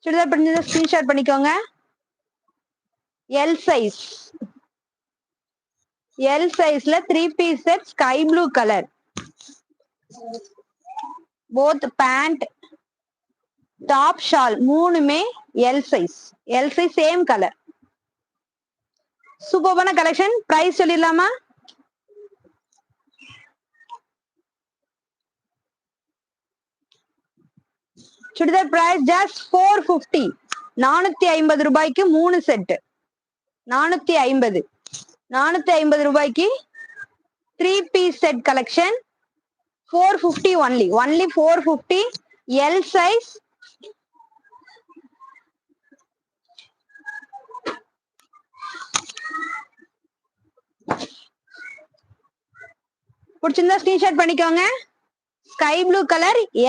சுடிதார் பிடிச்சதை ஸ்கிரீன்ஷாட் பண்ணிக்கோங்க. L size. L சைஸ்ல 3 piece set sky blue colour. Both pant top shawl மூணுமே L size. L size same colour. சூப்பரான collection. Price சொல்லிடலாமா? Churidar price just 450. 450 ரூபாய்க்கு 3 set. 450. 450 ரூபாய்க்கு 3 piece set collection. 450 only. Only 450. L size. பிடிச்சிருந்தா screenshot பண்ணிக்கோங்க. Sky blue colour